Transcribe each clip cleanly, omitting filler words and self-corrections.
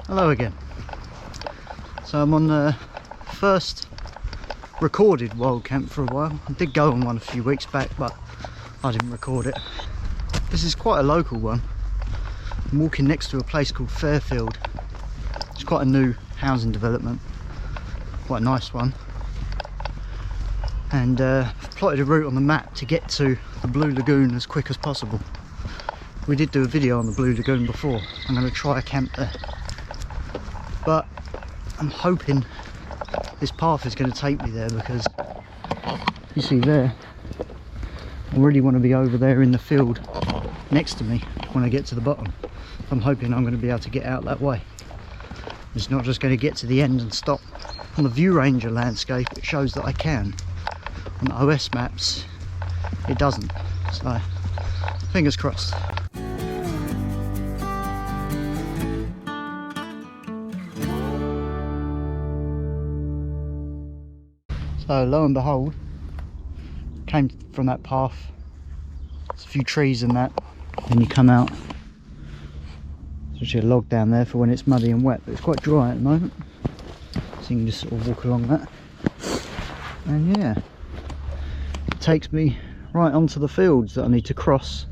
Hello again. So I'm on the first recorded wild camp for a while. I did go on one a few weeks back, but I didn't record it. This is quite a local one. I'm walking next to a place called Fairfield. It's quite a new housing development, quite a nice one. And I've plotted a route on the map to get to the Blue Lagoon as quick as possible. We did do a video on the Blue Lagoon before. I'm going to try a camp there. But I'm hoping this path is going to take me there, because you see there, I really want to be over there in the field next to me when I get to the bottom. I'm hoping I'm going to be able to get out that way. It's not just going to get to the end and stop. On the View Ranger landscape it shows that I can. On the OS maps it doesn't. So fingers crossed. So lo and behold, came from that path. There's a few trees and that. Then you come out. There's actually a log down there for when it's muddy and wet, but it's quite dry at the moment. So you can just sort of walk along that. And yeah, it takes me right onto the fields that I need to cross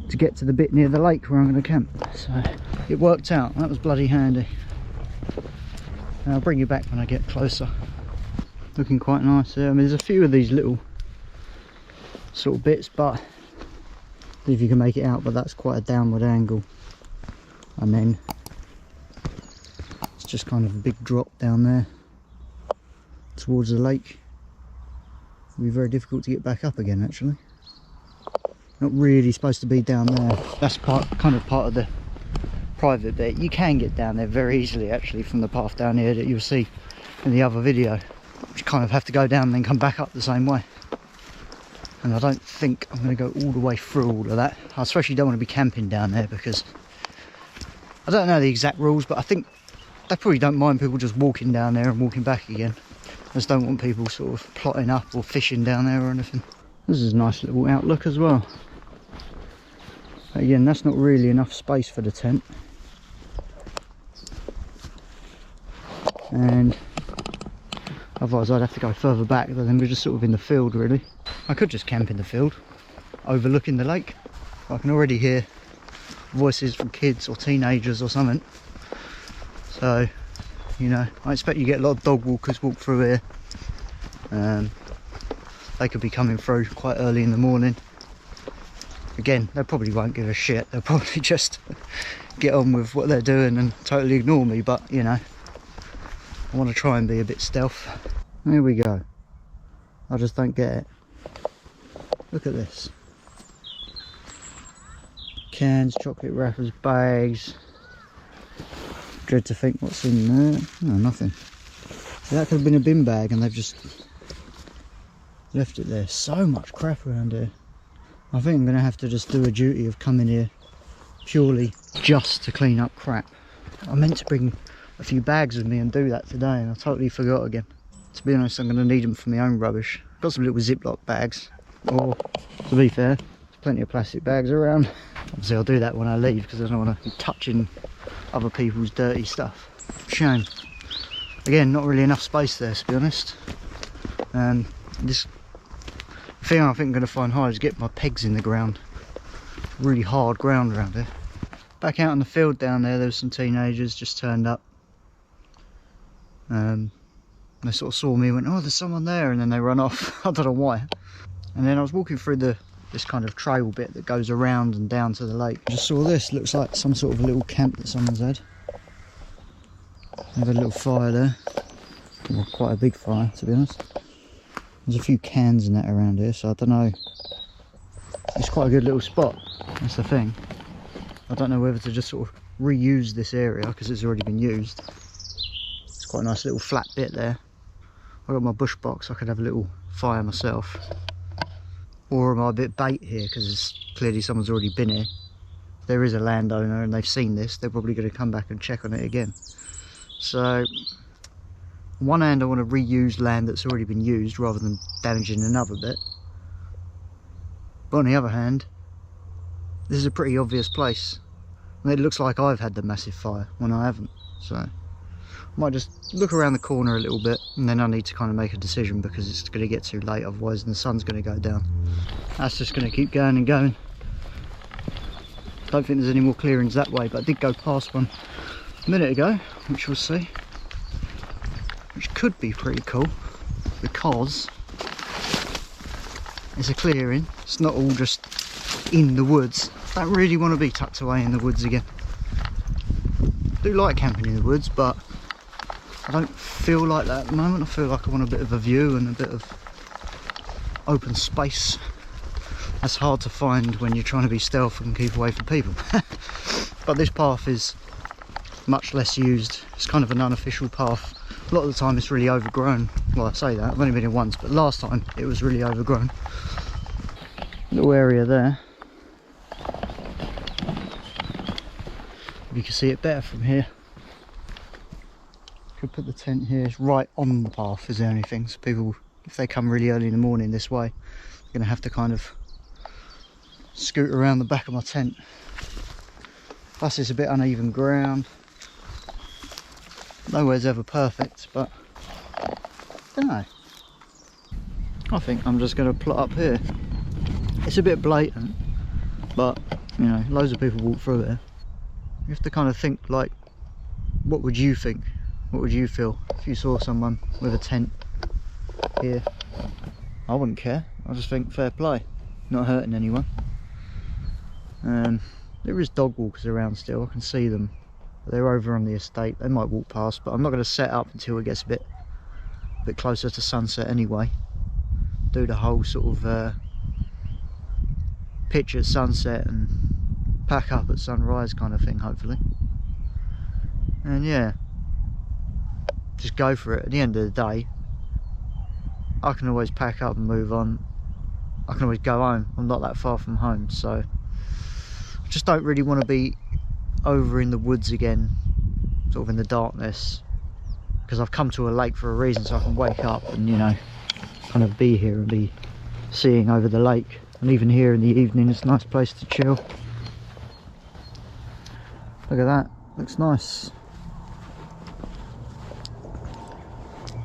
to get to the bit near the lake where I'm going to camp. So it worked out. That was bloody handy. And I'll bring you back when I get closer. Looking quite nice there. I mean, there's a few of these little sort of bits, but see if you can make it out, but that's quite a downward angle. And then it's just kind of a big drop down there towards the lake. It'll be very difficult to get back up again, actually. Not really supposed to be down there. That's kind of part of the private bit. You can get down there very easily, actually, from the path down here that you'll see in the other video. You kind of have to go down and then come back up the same way. And I don't think I'm going to go all the way through all of that. I especially don't want to be camping down there, because I don't know the exact rules, but I think they probably don't mind people just walking down there and walking back again. I just don't want people sort of plotting up or fishing down there or anything. This is a nice little outlook as well. But again, that's not really enough space for the tent. And otherwise I'd have to go further back, but then we're just sort of in the field really. I could just camp in the field, overlooking the lake. I can already hear voices from kids or teenagers or something. So, you know, I expect you get a lot of dog walkers walk through here. They could be coming through quite early in the morning. Again, they probably won't give a shit. They'll probably just get on with what they're doing and totally ignore me, but you know, I want to try and be a bit stealth. Here we go. I just don't get it. Look at this. Cans, chocolate wrappers, bags. Dread to think what's in there. No, nothing. So that could have been a bin bag and they've just left it there. So much crap around here. I think I'm going to have to just do a duty of coming here purely just to clean up crap. I meant to bring a few bags with me and do that today, and I totally forgot again. To be honest, I'm going to need them for my own rubbish. I've got some little Ziploc bags, or to be fair, there's plenty of plastic bags around. Obviously I'll do that when I leave, because I don't want to be touching other people's dirty stuff. Shame. Again, not really enough space there, to be honest. This thing I think I'm going to find hard is get my pegs in the ground. Really hard ground around here. Back out in the field down there, was some teenagers just turned up. They sort of saw me and went, oh, there's someone there, and then they run off. I don't know why. And then I was walking through this kind of trail bit that goes around and down to the lake. I just saw this. Looks like some sort of a little camp that someone's had. They have a little fire there. Well, quite a big fire, to be honest. There's a few cans and that around here, so I don't know. It's quite a good little spot. That's the thing. I don't know whether to just sort of reuse this area, because it's already been used. It's quite a nice little flat bit there. I've got my bush box, I could have a little fire myself. Or am I a bit bait here, because clearly someone's already been here. If there is a landowner and they've seen this, they're probably going to come back and check on it again. So, on one hand I want to reuse land that's already been used rather than damaging another bit. But on the other hand, this is a pretty obvious place. And it looks like I've had the massive fire when I haven't. So I might just look around the corner a little bit, and then I need to kind of make a decision because it's going to get too late otherwise, and the sun's going to go down. That's just going to keep going and going. Don't think there's any more clearings that way, but I did go past one a minute ago, which we'll see, which could be pretty cool because it's a clearing. It's not all just in the woods. Don't really want to be tucked away in the woods again. Do like camping in the woods, but I don't feel like that at the moment. I feel like I want a bit of a view and a bit of open space. That's hard to find when you're trying to be stealth and keep away from people. But this path is much less used. It's kind of an unofficial path. A lot of the time it's really overgrown. Well, I say that, I've only been here once, but last time it was really overgrown. Little area there. You can see it better from here. Could put the tent here. It's right on the path is the only thing. So people, if they come really early in the morning this way, they're going to have to kind of scoot around the back of my tent. Plus it's a bit uneven ground. Nowhere's ever perfect, but I don't know. I think I'm just going to plot up here. It's a bit blatant, but you know, loads of people walk through it. You have to kind of think like, what would you think? What would you feel if you saw someone with a tent here? I wouldn't care. I just think fair play, not hurting anyone. There is dog walkers around still. I can see them. They're over on the estate. They might walk past, but I'm not going to set up until it gets a bit closer to sunset anyway. Do the whole sort of pitch at sunset and pack up at sunrise kind of thing, hopefully. And yeah, just go for it. At the end of the day, I can always pack up and move on. I can always go home. I'm not that far from home, so I just don't really want to be over in the woods again, sort of in the darkness, because I've come to a lake for a reason, so I can wake up and, you know, kind of be here and be seeing over the lake. And even here in the evening, it's a nice place to chill. Look at that, looks nice.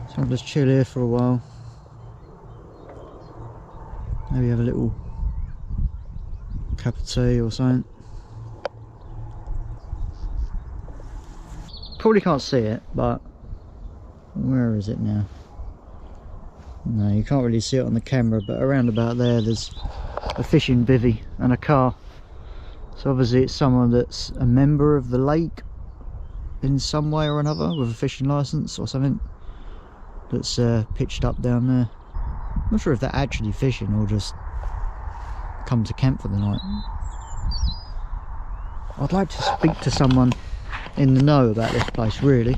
So I'll just chill here for a while. Maybe have a little cup of tea or something. Probably can't see it, but where is it now? No, you can't really see it on the camera, but around about there's a fishing bivvy and a car. So obviously it's someone that's a member of the lake in some way or another, with a fishing license or something, that's pitched up down there. I'm not sure if they're actually fishing or just come to camp for the night. I'd like to speak to someone in the know about this place, really.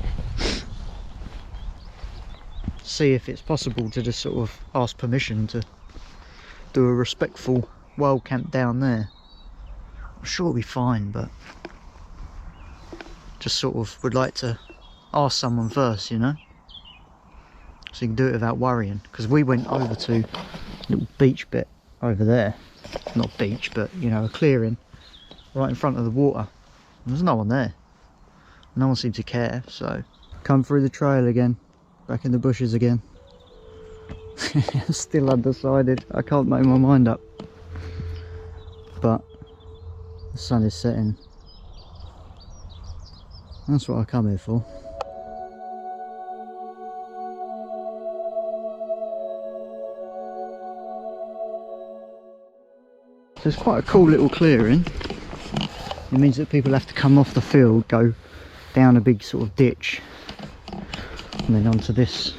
See if it's possible to just sort of ask permission to do a respectful wild camp down there. I'm sure it'll be fine, but just sort of would like to ask someone first, you know, so you can do it without worrying. Because we went over to a little beach bit over there, not beach, but you know, a clearing right in front of the water, and there's no one there. No one seemed to care, so come through the trail again, back in the bushes again. I'm still undecided. I can't make my mind up, but the sun is setting. That's what I come here for. So it's quite a cool little clearing. It means that people have to come off the field, go down a big sort of ditch, and then onto this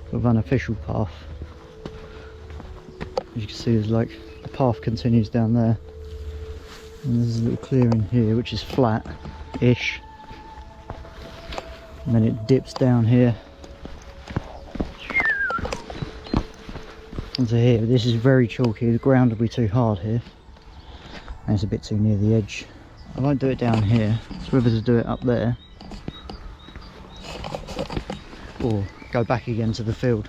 sort of unofficial path. As you can see, there's like the path continues down there, and there's a little clearing here which is flat-ish, and then it dips down here onto here. But this is very chalky, the ground will be too hard here, and it's a bit too near the edge. I won't do it down here, so whether to do it up there or go back again to the field.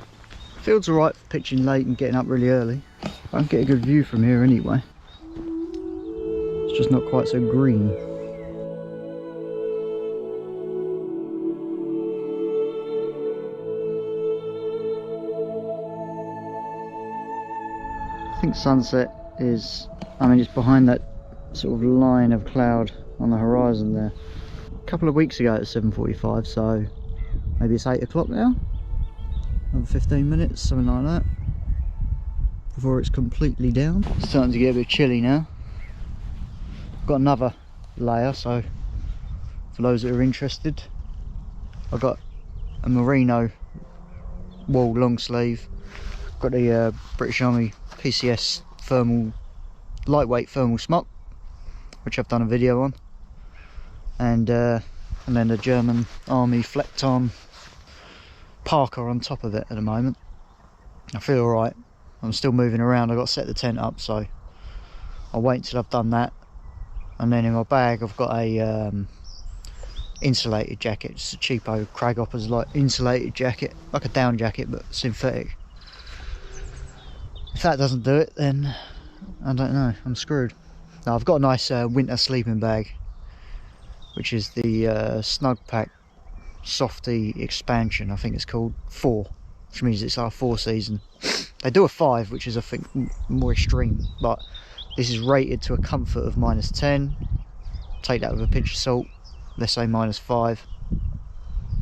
Field's alright for pitching late and getting up really early. I can get a good view from here anyway. It's just not quite so green. I think sunset is, I mean, it's behind that sort of line of cloud on the horizon there. A couple of weeks ago it was 7:45, so maybe it's 8 o'clock now. Another 15 minutes, something like that, before it's completely down. It's starting to get a bit chilly now. I've got another layer, so for those that are interested, I've got a merino wool long sleeve. Got the British Army PCS thermal, lightweight thermal smock, which I've done a video on, and then the German Army Flecktarn parka on top of it at the moment. I feel alright. I'm still moving around. I've got to set the tent up, so I'll wait until I've done that. And then in my bag I've got a insulated jacket. It's a cheapo Craghoppers like insulated jacket, like a down jacket but synthetic. If that doesn't do it, then I don't know, I'm screwed. Now I've got a nice winter sleeping bag, which is the snugpak softy expansion, I think it's called 4, which means it's our 4 season. They do a 5, which is I think more extreme, but this is rated to a comfort of -10. Take that with a pinch of salt. Let's say -5,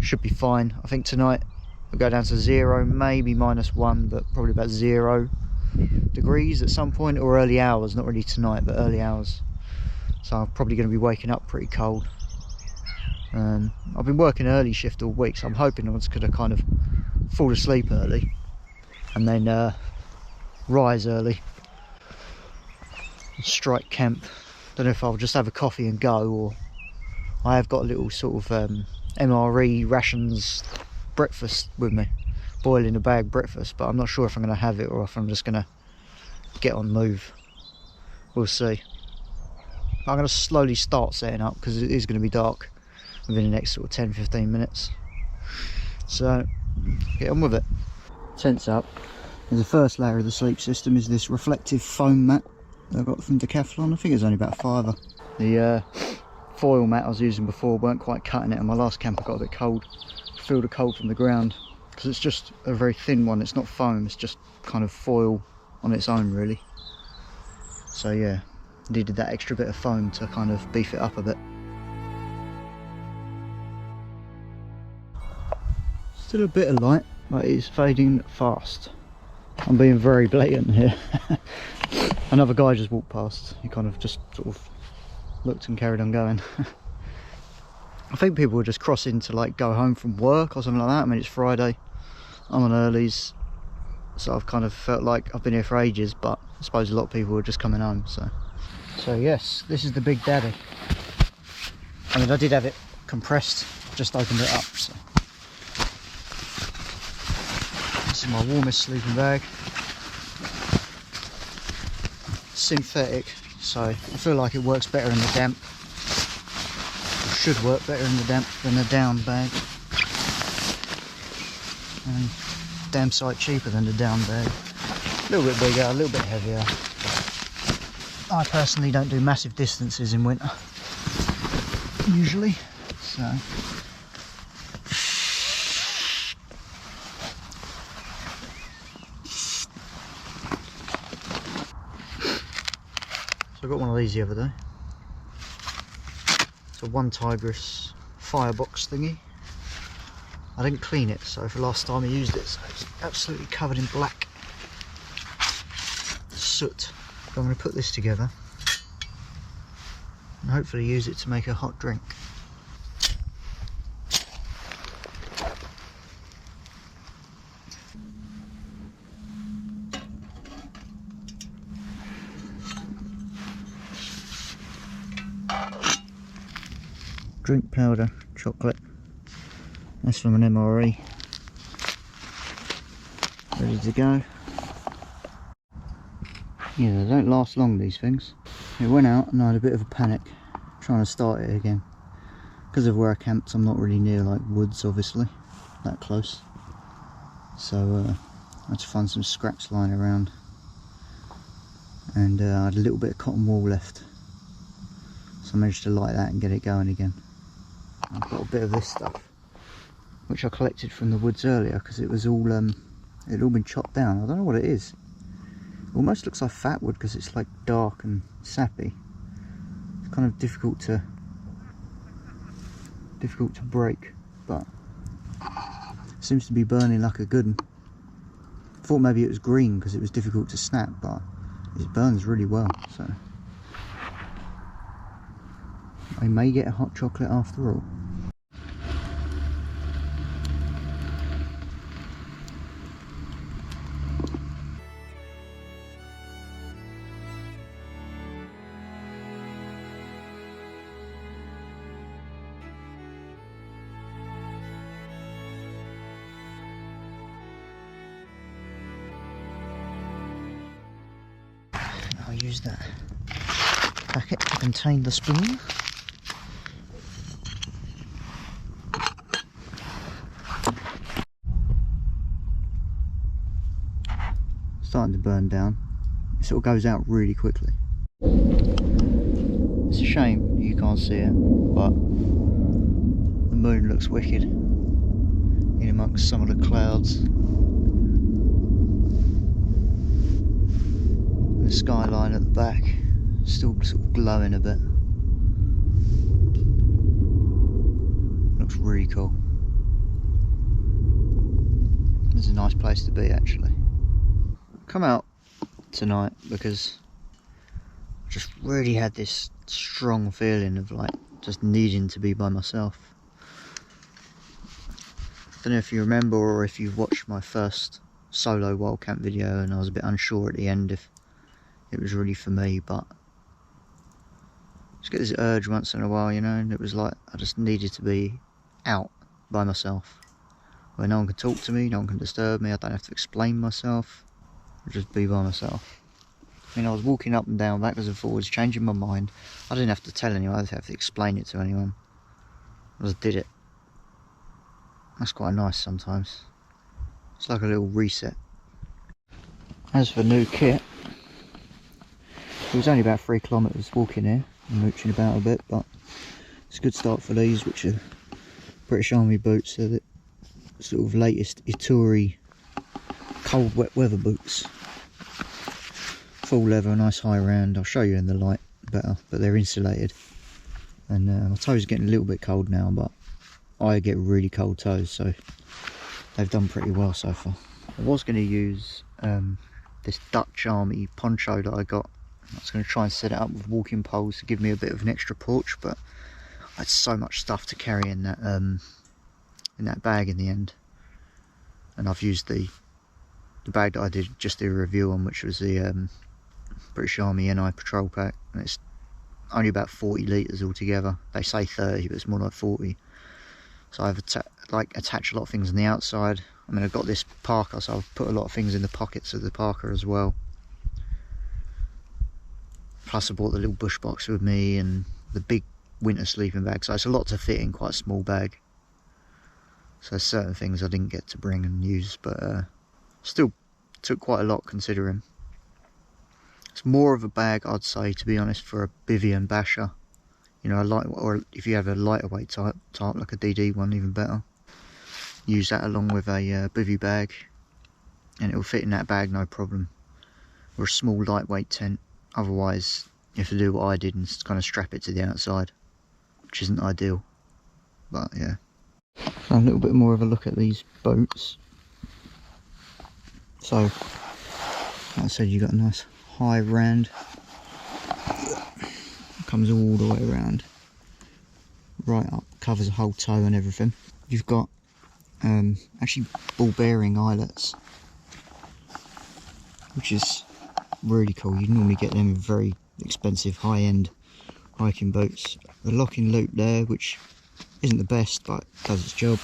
should be fine. I think tonight we'll go down to 0, maybe -1, but probably about 0 degrees at some point, or early hours, not really tonight but early hours. So I'm probably going to be waking up pretty cold. I've been working early shift all week, so I'm hoping I was going to kind of fall asleep early and then rise early and strike camp. Don't know if I'll just have a coffee and go, or I have got a little sort of MRE rations breakfast with me, boil in a bag breakfast, but I'm not sure if I'm going to have it or if I'm just going to get on the move. We'll see. I'm going to slowly start setting up because it is going to be dark within the next sort of 10-15 minutes, so get on with it. Tent's up. The first layer of the sleep system is this reflective foam mat that I got from Decathlon. I think it's only about £5. The foil mat I was using before weren't quite cutting it, and my last camp I got a bit cold. I feel the cold from the ground because it's just a very thin one. It's not foam, it's just kind of foil on its own really. So yeah, needed that extra bit of foam to kind of beef it up a bit. Still a bit of light, but it's fading fast. I'm being very blatant here. Another guy just walked past. He kind of just sort of looked and carried on going. I think people were just crossing to like go home from work or something like that. I mean, it's Friday, I'm on earlies, so I've kind of felt like I've been here for ages, but I suppose a lot of people were just coming home. So yes, this is the Big Daddy. I mean, I did have it compressed, just opened it up, so this is my warmest sleeping bag. Synthetic, so I feel like it works better in the damp, or should work better in the damp than a down bag, and damn sight cheaper than the down bag. A little bit bigger, a little bit heavier. I personally don't do massive distances in winter usually, so I got one of these the other day. It's a One Tigris firebox thingy. I didn't clean it, so for the last time I used it, so it's absolutely covered in black soot. But I'm going to put this together and hopefully use it to make a hot drink. Drink powder, chocolate. That's from an MRE. Ready to go. Yeah, they don't last long, these things. It went out and I had a bit of a panic trying to start it again. Because of where I camped, I'm not really near like woods, obviously, that close. So I had to find some scraps lying around. And I had a little bit of cotton wool left. So I managed to light that and get it going again. I've got a bit of this stuff, which I collected from the woods earlier because it was all it had all been chopped down. I don't know what it is. It almost looks like fat wood because it's like dark and sappy. It's kind of difficult to break, but it seems to be burning like a good one. I thought maybe it was green because it was difficult to snap, but it burns really well, so I may get a hot chocolate after all. I'll use that packet to contain the spoon. Starting to burn down. It sort of goes out really quickly. It's a shame you can't see it, but the moon looks wicked in amongst some of the clouds. The skyline at the back still sort of glowing a bit. Looks really cool. It's a nice place to be actually. Come out tonight because I just really had this strong feeling of like just needing to be by myself. I don't know if you remember or if you've watched my first solo wild camp video, and I was a bit unsure at the end if it was really for me, but I just get this urge once in a while, you know, and it was like I just needed to be out by myself where no one can talk to me, no one can disturb me, I don't have to explain myself. Just be by myself. I mean, I was walking up and down, backwards and forwards, changing my mind. I didn't have to tell anyone, I didn't have to explain it to anyone. I just did it. That's quite nice sometimes. It's like a little reset. As for new kit, it was only about 3 kilometres walking here and mooching about a bit, but it's a good start for these, which are British Army boots. They're the sort of latest Ituri cold wet weather boots. Full leather, nice high round. I'll show you in the light better, but they're insulated. And my toes are getting a little bit cold now, but I get really cold toes, so they've done pretty well so far. I was going to use this Dutch Army poncho that I got. I was going to try and set it up with walking poles to give me a bit of an extra porch, but I had so much stuff to carry in that bag in the end. And I've used the bag that I did just the review on, which was the British Army NI Patrol Pack, and it's only about 40 litres altogether. They say 30, but it's more like 40. So I've attached a lot of things on the outside. I mean, I've got this parka, so I've put a lot of things in the pockets of the parka as well. Plus I brought the little bush box with me and the big winter sleeping bag, so it's a lot to fit in quite a small bag. So certain things I didn't get to bring and use, but still took quite a lot considering. It's more of a bag, I'd say, to be honest, for a bivvy and basher. You know, or if you have a lighter weight type like a DD one, even better. Use that along with a bivvy bag, and it will fit in that bag no problem. Or a small lightweight tent. Otherwise, you have to do what I did and kind of strap it to the outside, which isn't ideal. But yeah. So a little bit more of a look at these boats. So, like I said, you got a nice high rand. Comes all the way around, right up, covers the whole toe and everything. You've got actually ball bearing eyelets, which is really cool. You normally get them in very expensive high-end hiking boots. The locking loop there, which isn't the best but does its job,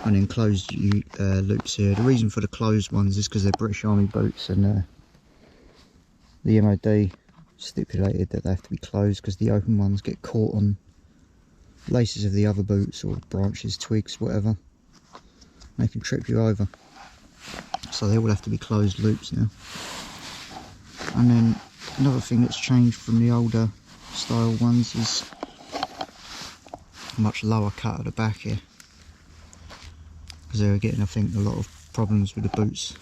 and then closed loops here. The reason for the closed ones is because they're British Army boots, and the MOD stipulated that they have to be closed because the open ones get caught on laces of the other boots or branches, twigs, whatever. They can trip you over, so they all have to be closed loops now. And then another thing that's changed from the older style ones is much lower cut at the back here, because they were getting, I think, a lot of problems with the boots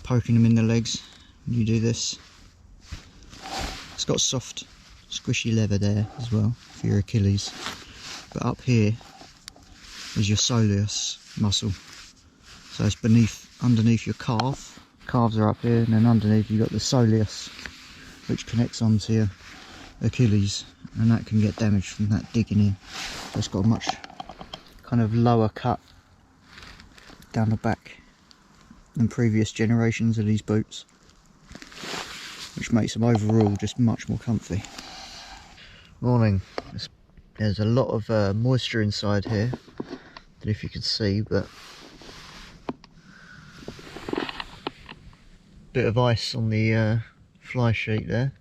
poking them in the legs when you do this. It's got soft squishy leather there as well for your Achilles, but up here is your soleus muscle, so it's underneath your calf. Calves are up here, and then underneath you've got the soleus, which connects onto your Achilles, and that can get damaged from that digging in. So it's got a much kind of lower cut down the back than previous generations of these boots, which makes them overall just much more comfy. Morning. There's a lot of moisture inside here, I don't know if you can see, but bit of ice on the fly sheet there.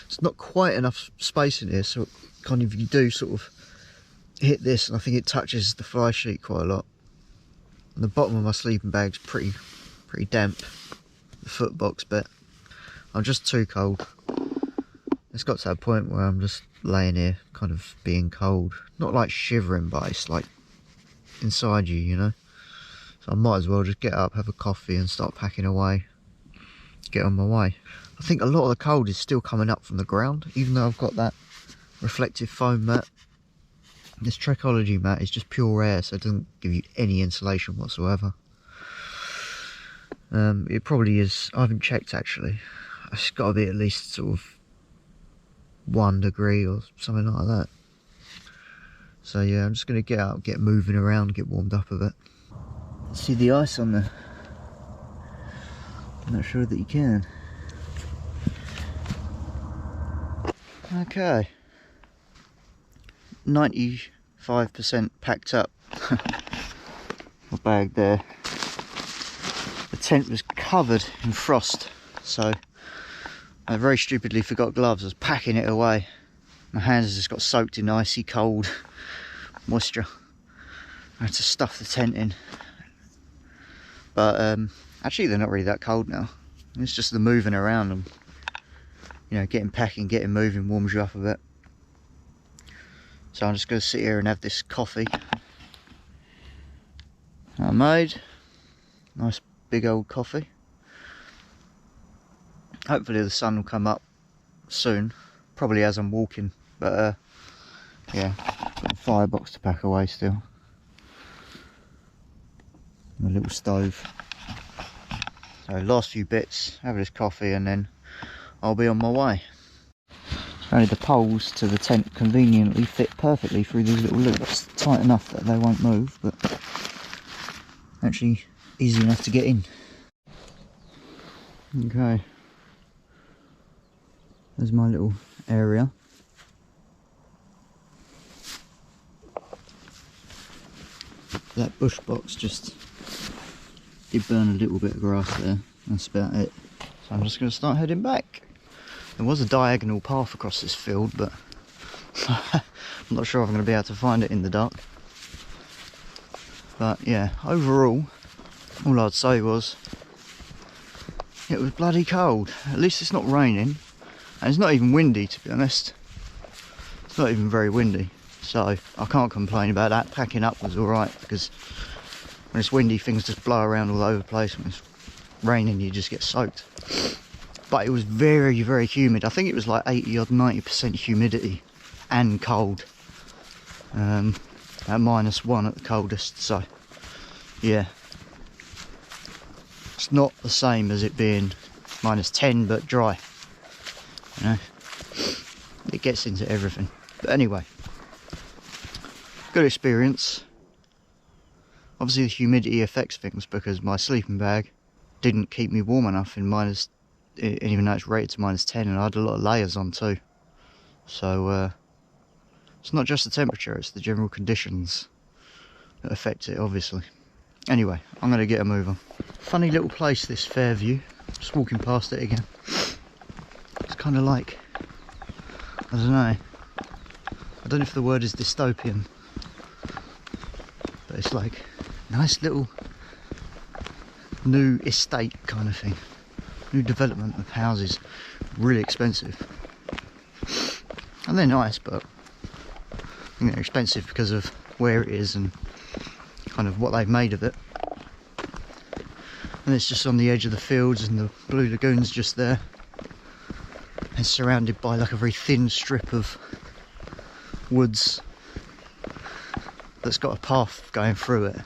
It's not quite enough space in here, so kind of you do sort of hit this, and I think it touches the fly sheet quite a lot. And the bottom of my sleeping bag's pretty damp, the foot box bit. I'm just too cold. It's got to that point where I'm just laying here kind of being cold, not like shivering, but it's like inside you, you know. So I might as well just get up, have a coffee and start packing away, get on my way. I think a lot of the cold is still coming up from the ground, even though I've got that reflective foam mat. This Trekology mat is just pure air, so it doesn't give you any insulation whatsoever. It probably is, I haven't checked actually, it's got to be at least sort of 1 degree or something like that. So yeah, I'm just going to get out, get moving around, get warmed up a bit. See the ice on there? I'm not sure that you can. Okay. 95% packed up. My bag there. The tent was covered in frost, so I very stupidly forgot gloves. I was packing it away. My hands just got soaked in icy cold moisture. I had to stuff the tent in. But actually they're not really that cold now. It's just the moving around and, you know, getting packing, getting moving warms you up a bit. So I'm just going to sit here and have this coffee I made. Nice big old coffee. Hopefully the sun will come up soon, probably as I'm walking, but yeah, got a firebox to pack away still. And a little stove. So last few bits, have this coffee and then I'll be on my way. Only the poles to the tent conveniently fit perfectly through these little loops, tight enough that they won't move, but actually easy enough to get in. Okay, there's my little area. That bush box just did burn a little bit of grass there, that's about it. So I'm just going to start heading back. There was a diagonal path across this field, but I'm not sure if I'm going to be able to find it in the dark. But yeah, overall, all I'd say was it was bloody cold. At least it's not raining, and it's not even windy, to be honest. It's not even very windy, so I can't complain about that. Packing up was alright, because when it's windy things just blow around all over the place. When it's raining you just get soaked. But it was very, very humid. I think it was like 80 or 90% humidity and cold. At -1 at the coldest, so yeah. It's not the same as it being -10 but dry. You know, it gets into everything. But anyway, good experience. Obviously the humidity affects things, because my sleeping bag didn't keep me warm enough in even though it's rated to -10, and I had a lot of layers on too. So it's not just the temperature, it's the general conditions that affect it, obviously. Anyway, I'm going to get a move on. Funny little place, this Fairview. Just walking past it again. It's kind of like, I don't know. I don't know if the word is dystopian, but it's like nice little new estate kind of thing, new development of houses, really expensive. And they're nice, but I think they're expensive because of where it is and kind of what they've made of it. And it's just on the edge of the fields, and the Blue Lagoon's just there. It's surrounded by like a very thin strip of woods that's got a path going through it.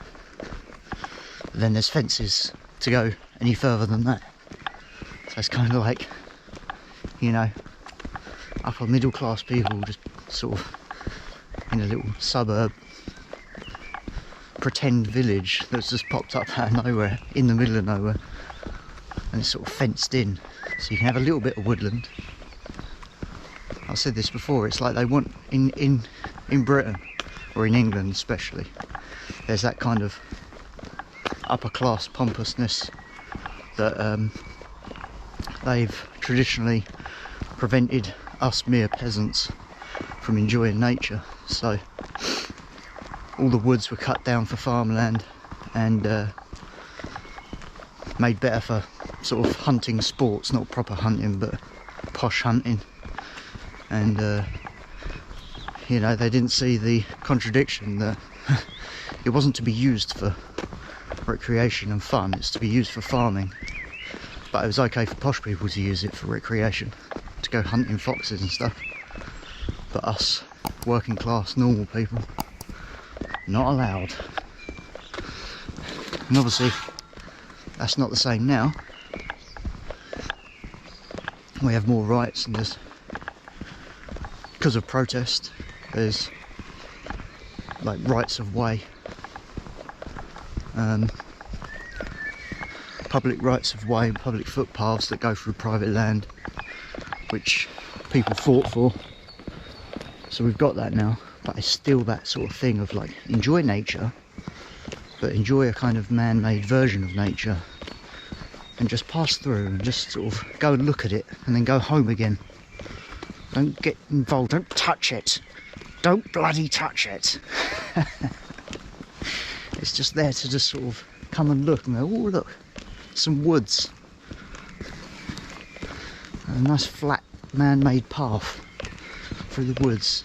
But then there's fences to go any further than that. So it's kind of like, you know, upper middle class people just sort of in a little suburb, pretend village that's just popped up out of nowhere, in the middle of nowhere, and it's sort of fenced in, so you can have a little bit of woodland. I've said this before, it's like they want in Britain, or in England especially, there's that kind of upper class pompousness that they've traditionally prevented us mere peasants from enjoying nature. So all the woods were cut down for farmland and made better for sort of hunting sports, not proper hunting but posh hunting. And you know, they didn't see the contradiction that it wasn't to be used for recreation and fun, it's to be used for farming. But it was okay for posh people to use it for recreation, to go hunting foxes and stuff. But us working class normal people, not allowed. And obviously that's not the same now. We have more rights, and there's, because of protest, there's like rights of way, public rights of way, public footpaths that go through private land, which people fought for. So we've got that now, but it's still that sort of thing of like, enjoy nature, but enjoy a kind of man-made version of nature, and just pass through and just sort of go and look at it and then go home again. Don't get involved, don't touch it, don't bloody touch it. It's just there to just sort of come and look and go, oh look, some woods, a nice flat man-made path through the woods.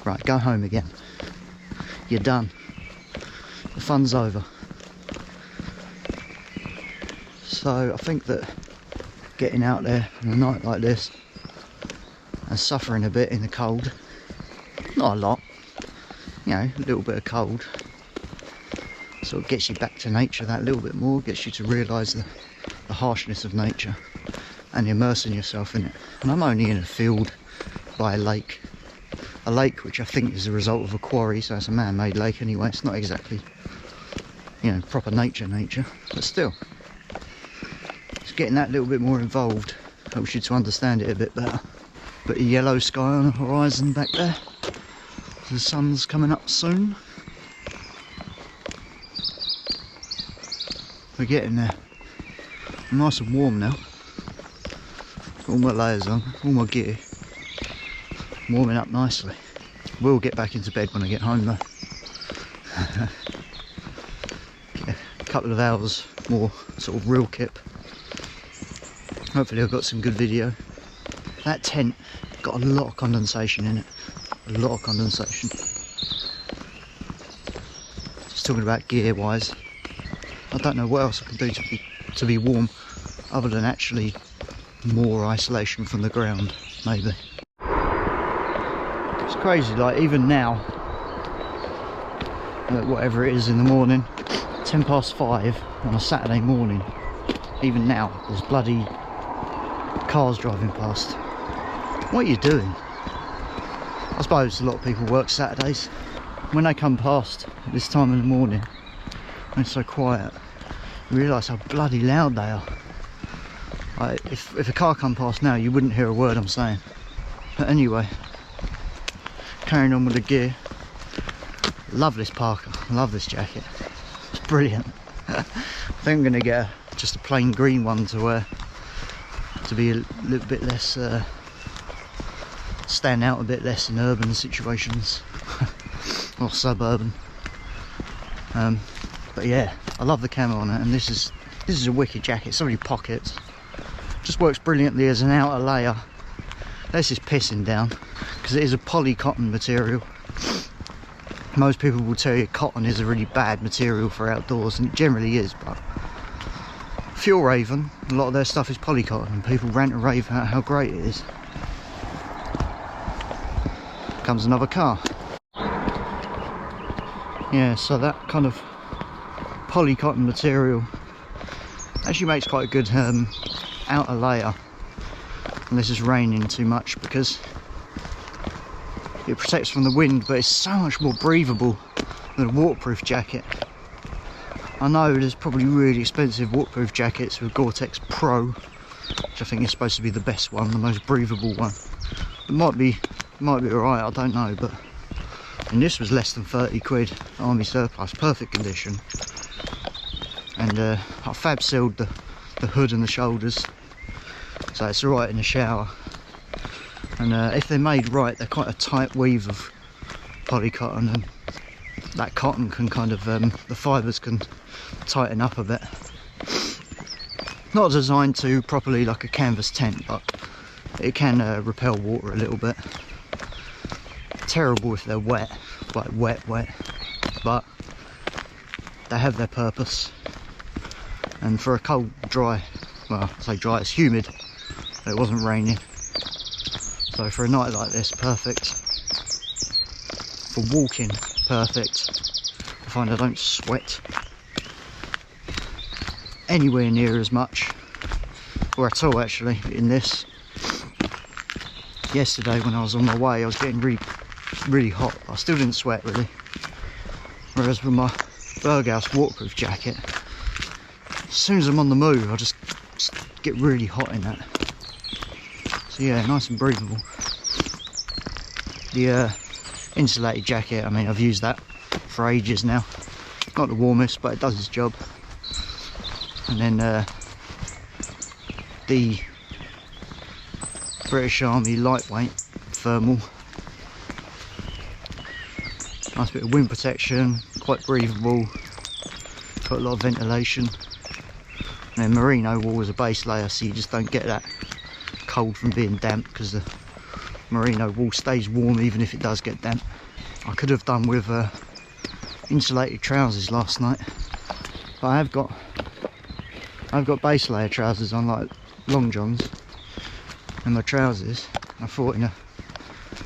Right, go home again, you're done, the fun's over. So I think that getting out there on a night like this and suffering a bit in the cold, not a lot, you know, a little bit of cold, sort of gets you back to nature that little bit more, gets you to realise the harshness of nature and immersing yourself in it. And I'm only in a field by a lake which I think is a result of a quarry, so it's a man-made lake anyway. It's not exactly, you know, proper nature, but still, it's getting that little bit more involved helps you to understand it a bit better. But a yellow sky on the horizon back there, the sun's coming up soon. We're getting there. Nice and warm now. Got all my layers on, all my gear. Warming up nicely. We'll get back into bed when I get home though. Get a couple of hours more sort of real kip. Hopefully I've got some good video. That tent got a lot of condensation in it. A lot of condensation. Just talking about gear wise. I don't know what else I can do to be warm other than actually more isolation from the ground, maybe. It's crazy, like even now, whatever it is in the morning, 5:10 on a Saturday morning, even now there's bloody cars driving past. What are you doing? I suppose a lot of people work Saturdays. When they come past at this time in the morning, when it's so quiet, you realise how bloody loud they are. Like, if a car come past now, you wouldn't hear a word I'm saying. But anyway, carrying on with the gear. Love this parka, love this jacket. It's brilliant. I think I'm going to get just a plain green one to wear, to be a little bit less, stand out a bit less in urban situations, or suburban. But yeah, I love the camo on it, and this is a wicked jacket. So many pockets, just works brilliantly as an outer layer. This is pissing down because it is a poly cotton material. Most people will tell you cotton is a really bad material for outdoors, and it generally is, but Fuel Raven, a lot of their stuff is poly cotton, and people rant and rave about how great it is. Comes another car. Yeah, so that kind of poly cotton material actually makes quite a good outer layer unless it's raining too much, because it protects from the wind, but it's so much more breathable than a waterproof jacket. I know there's probably really expensive waterproof jackets with Gore-Tex Pro, which I think is supposed to be the best one, the most breathable one. It might be alright, I don't know, but and this was less than 30 quid, Army surplus, perfect condition. And I fab sealed the hood and the shoulders, so it's alright in the shower. And if they're made right, they're quite a tight weave of poly cotton, and that cotton can kind of, the fibres can tighten up a bit. Not designed to properly like a canvas tent, but it can repel water a little bit. Terrible if they're wet, like wet, but they have their purpose. And for a cold, dry, well, I say dry, it's humid, but it wasn't raining. So for a night like this, perfect. For walking, perfect. I find I don't sweat anywhere near as much, or at all actually, in this. Yesterday when I was on my way, I was getting really hot. I still didn't sweat really. Whereas with my Berghaus waterproof jacket, as soon as I'm on the move, I just get really hot in that. So yeah, nice and breathable. The insulated jacket, I mean, I've used that for ages now. Not the warmest, but it does its job. And then the British Army lightweight thermal. Nice bit of wind protection, quite breathable, got a lot of ventilation. And then merino wool as a base layer, so you just don't get that cold from being damp, because the merino wool stays warm even if it does get damp. I could have done with insulated trousers last night, but I've got base layer trousers on, like long johns, and my trousers. I thought in a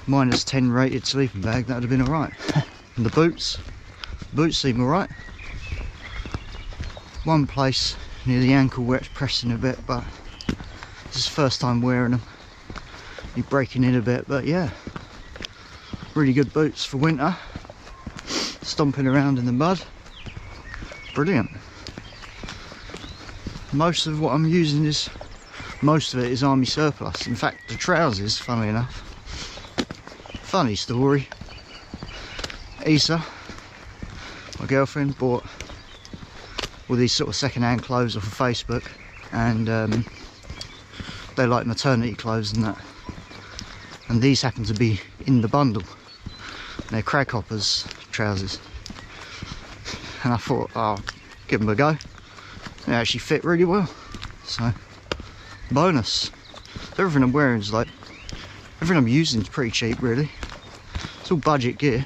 -10 rated sleeping bag that would have been alright. And the boots seem alright. One place near the ankle where it's pressing a bit, but this is the first time wearing them. You're breaking in a bit, but yeah, really good boots for winter. Stomping around in the mud, brilliant. Most of what I'm using most of it is Army surplus. In fact, the trousers, funnily enough, funny story, Isa, my girlfriend, bought all these sort of second-hand clothes off of Facebook, and they like maternity clothes and that, and these happen to be in the bundle. They're Craghoppers trousers, and I thought, oh, give them a go. They actually fit really well, so bonus. Everything I'm wearing is like, everything I'm using is pretty cheap really. It's all budget gear,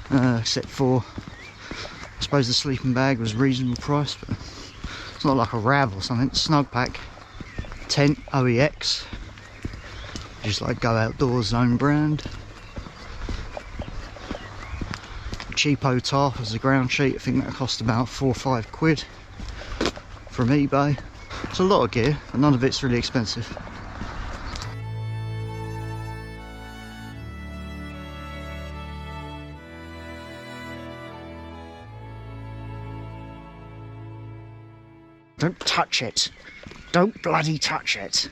except for, I suppose the sleeping bag was reasonable price, but it's not like a Rav or something. Snugpak tent, OEX, just like Go Outdoors own brand. Cheapo tarp as a ground sheet, I think that cost about 4 or 5 quid from eBay. It's a lot of gear, and none of it's really expensive. Don't touch it. Don't bloody touch it.